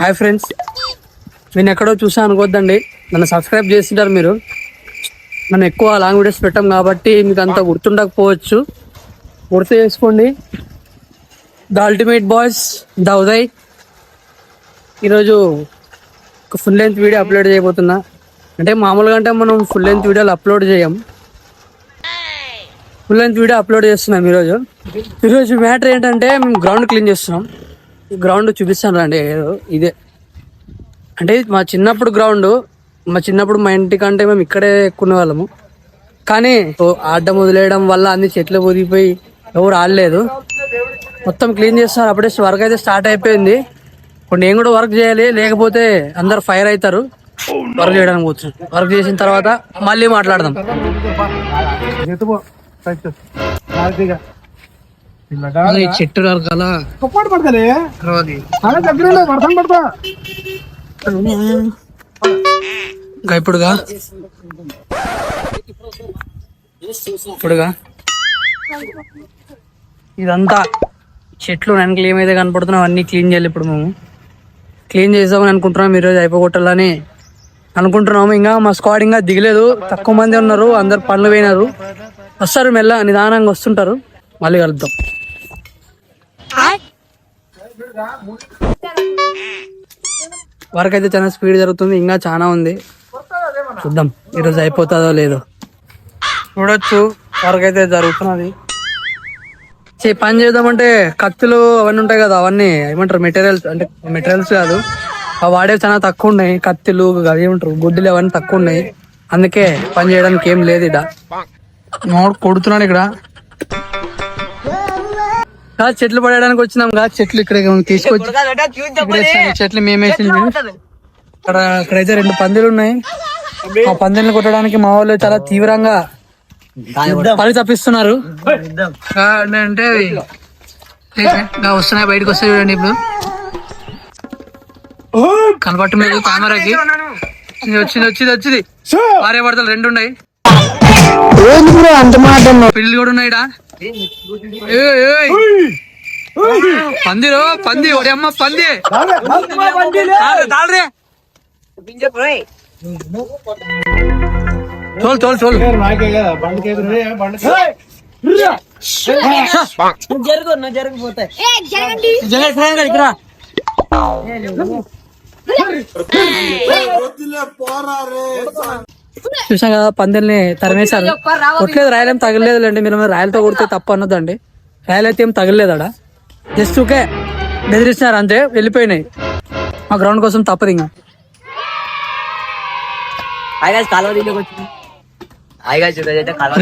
Hi friends, నేను ఎక్కడో చూసా అనుకోద్దండి. నన్ను సబ్స్క్రైబ్ చేసింటారు మీరు. మనం ఎక్కువ లాంగ్ వీడియోస్ పెట్టాం కాబట్టి మీకు అంత గుర్తుండకపోవచ్చు. గుర్తు చేసుకోండి. The ultimate boys, the Uday. ఈరోజు ఒక ఫుల్ లెంత్ వీడియో అప్లోడ్ చేయబోతున్నా. అంటే మామూలుగా అంటే మనం ఫుల్ లెంత్ వీడియోలు అప్లోడ్ చేయం. ఫుల్ లెంత్ వీడియో అప్లోడ్ చేస్తున్నాం ఈరోజు మ్యాటర్ ఏంటంటే మేము గ్రౌండ్ క్లీన్ చేస్తున్నాం. ఈ గ్రౌండ్ చూపిస్తాను రండి. ఇదే అంటే మా చిన్నప్పుడు మా ఇంటికంటే మేము ఇక్కడే ఎక్కునే వాళ్ళము. కానీ ఆడడం వదిలేయడం వల్ల అన్ని చెట్లు ఒదిగిపోయి ఎవరు ఆడలేదు. మొత్తం క్లీన్ చేస్తున్నారు. అప్పుడే వర్క్ అయితే స్టార్ట్ అయిపోయింది. ఇప్పుడు నేను కూడా వర్క్ చేయాలి, లేకపోతే అందరు ఫైర్ అవుతారు. వర్క్ చేయడానికి కూర్చొని వర్క్ చేసిన తర్వాత మళ్ళీ మాట్లాడదాం. చెట్టు రకాల ఇప్పుడుగా ఇదంతా చెట్లు వెనకలు ఏమైతే కనపడుతున్నావు అన్ని క్లీన్ చేయాలి. ఇప్పుడు మేము క్లీన్ చేద్దామని అనుకుంటున్నాం. ఈరోజు అయిపోగొట్టాలని అనుకుంటున్నాము. ఇంకా మా స్క్వాడ్ ఇంకా దిగలేదు, తక్కువ మంది ఉన్నారు. అందరు పనులు పోయినారు. వస్తారు, మెల్ల నిదానంగా వస్తుంటారు. మళ్ళీ కలుద్దాం. వర్క్ అయితే చాలా స్పీడ్ జరుగుతుంది. ఇంకా చాలా ఉంది, చూద్దాం ఈరోజు అయిపోతుందో లేదో. చూడొచ్చు వర్క్ అయితే జరుగుతున్నది. పని చేద్దామంటే కత్తులు అవన్నీ ఉంటాయి కదా, అవన్నీ ఏమంటారు మెటీరియల్స్ కాదు, అవి వాడేవి చాలా తక్కువ ఉన్నాయి. కత్తులు అదేమంటారు గుడ్డలు అవన్నీ తక్కువ ఉన్నాయి. అందుకే పని చేయడానికి ఏం లేదు. ఇక్కడ కొడుతున్నాను. ఇక్కడ చెట్లు పడేయడానికి వచ్చినాం కదా. చెట్లు ఇక్కడ తీసుకొచ్చి చెట్లు మేమేసింది. అక్కడైతే 2 పందిలు ఉన్నాయి. ఆ పందిల్ని కొట్టడానికి మా వాళ్ళు చాలా తీవ్రంగా పని తప్పిస్తున్నారు. అంటే వస్తున్నాయి, బయటకు వస్తాయి. చూడండి ఇప్పుడు కనపట్టు మీద కెమెరాకి వచ్చింది. భార్య భర్తలు 2 ఉన్నాయి. పిల్లలు కూడా ఉన్నాయి. పంది ఒడి అమ్మ పంది చోల్ చూసా కదా, పందిల్ని తరిమేశారు. కొట్టలేదు, రాయలేం తగలేదు అండి. మీరు రాయలతో కొడితే తప్పు అన్నదండి. రాయలు అయితే ఏం తగలేదా, జస్ట్ ఓకే బెదిరిస్తున్నారు అంతే. వెళ్ళిపోయినాయి. మా గ్రౌండ్ కోసం తప్పదు. ఇంకా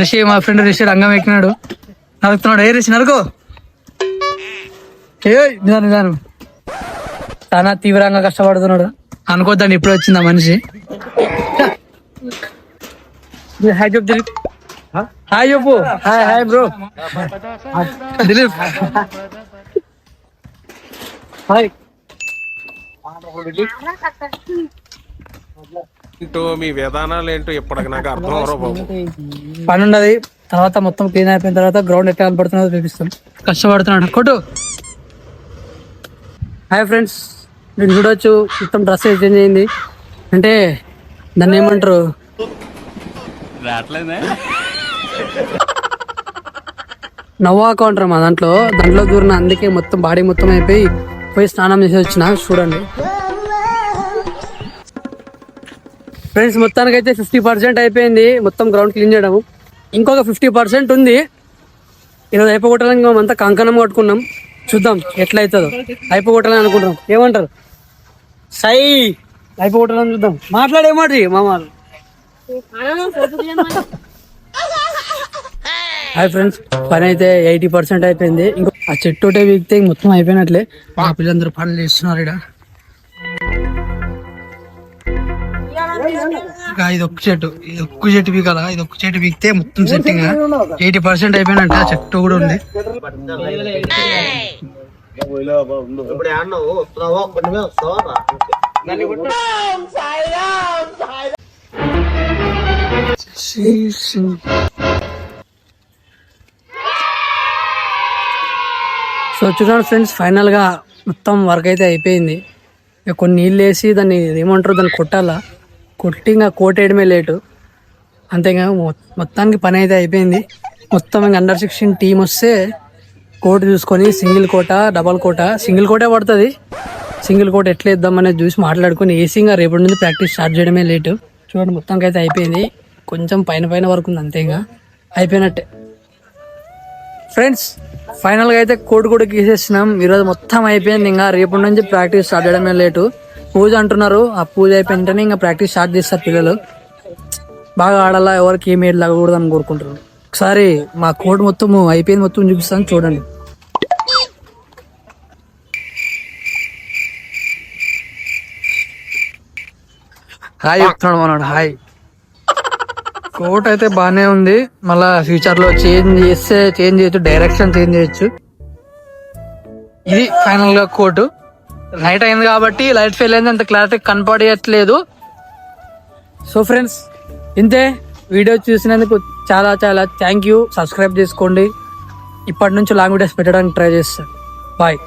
రిషి, మా ఫ్రెండ్ రిషి రంగం ఎక్కినాడు, నరుకుతున్నాడు. ఏ రిషి నరుకో, నిదానం. చాలా తీవ్రంగా కష్టపడుతున్నాడు. అనుకోద్దండి ఇప్పుడు వచ్చింది ఆ మనిషి. హాయ్ చెప్పు దిలీప్. హాయ్ చెప్పు. Hi bro Dilip. హాయ్. మీ విధానాలు ఏంటో ఇప్పటికి నాకు అర్థం అవరు. పని ఉన్నది. తర్వాత మొత్తం క్లీన్ అయిపోయిన తర్వాత గ్రౌండ్ ఎట్లా కనపడుతుందో చూపిస్తాం. కష్టపడుతున్నాడు కొట్టు. హాయ్ ఫ్రెండ్స్, నేను చూడొచ్చు మొత్తం డ్రెస్ చేంజ్ అయింది. అంటే దాన్ని ఏమంటారు, నవ్వాక అంటారు మా దాంట్లో దూరిన. అందుకే మొత్తం బాడీ మొత్తం పోయి స్నానం చేసి వచ్చిన. చూడండి ఫ్రెండ్స్, మొత్తానికి అయితే 50% అయిపోయింది మొత్తం గ్రౌండ్ క్లీన్ చేయడం. ఇంకొక 50% ఉంది. ఈరోజు అయిపోగొట్టాలని మేమంతా కంకణం కట్టుకున్నాం. చూద్దాం ఎట్లా అవుతుందో. అయిపోగొట్టాలని అనుకుంటున్నాం. ఏమంటారు? సై అయిపోగొట్టాలని చూద్దాం. మాట్లాడేమాట మామ. హాయ్ ఫ్రెండ్స్, పని అయితే 80% అయిపోయింది. ఇంకో ఆ చెట్టు ఒకటే వీక్తే మొత్తం అయిపోయినట్లే. మా పిల్లలందరూ పనులు చేస్తున్నారు. ఇది ఒక్క చెట్టు పీకాల. ఇది ఒక్క చెట్టు పీకితే మొత్తం సెట్టింగ్ 80% అయిపోయినట్టు. ఆ చెట్టు కూడా ఉంది. సో చూడండి ఫ్రెండ్స్, ఫైనల్ గా మొత్తం వర్క్ అయితే అయిపోయింది. ఇక కొన్ని నీళ్ళు వేసి దాన్ని ఏమంటారు దాన్ని కొట్టాలా, కొట్టి ఇంకా కోట్ వేయడమే లేటు. అంతేగా మొత్తానికి పని అయితే అయిపోయింది. మొత్తం ఇంకా అండర్ 16 టీం వస్తే కోట్ చూసుకొని సింగిల్ కోట, డబల్ కోట, సింగిల్ కోటే పడుతుంది. సింగిల్ కోట ఎట్లా వేద్దాం అనేది చూసి మాట్లాడుకొని వేసి ఇంకా రేపటి నుండి ప్రాక్టీస్ స్టార్ట్ చేయడమే లేటు. చూడండి మొత్తానికి అయితే అయిపోయింది. కొంచెం పైన వరకు ఉంది అంతే, ఇంకా అయిపోయినట్టే ఫ్రెండ్స్. ఫైనల్గా అయితే కోట్ కూడా గీసేసినాం. ఈరోజు మొత్తం అయిపోయింది. ఇంకా రేపటి నుంచి ప్రాక్టీస్ స్టార్ట్ చేయడమే లేటు. పూజ అంటున్నారు, ఆ పూజ అయిపోయిన వెంటనే ఇంకా ప్రాక్టీస్ స్టార్ట్ చేస్తారు పిల్లలు. బాగా ఆడాలా, ఎవరికి ఏమి ఏడు లాగకూడదు అని కోరుకుంటారు. ఒకసారి మా కోట్ మొత్తం అయిపోయింది, మొత్తం చూపిస్తాను చూడండి. హాయ్ చెప్తున్నాడు మనోడు, హాయ్. కోట్ అయితే బాగానే ఉంది. మళ్ళా ఫ్యూచర్ లో చేంజ్ చేయొచ్చు, డైరెక్షన్ చేంజ్ చేయొచ్చు. ఇది ఫైనల్ గా కోట్. నైట్ అయింది కాబట్టి లైట్ ఫెయిల్ అయింది, అంత క్లారిటీ కనపడట్లేదు. సో ఫ్రెండ్స్ ఇంతే. వీడియో చూసినందుకు చాలా థ్యాంక్ యూ. సబ్స్క్రైబ్ చేసుకోండి. ఇప్పటి నుంచి లాంగ్ వీడియోస్ పెట్టడానికి ట్రై చేస్తాను. బాయ్.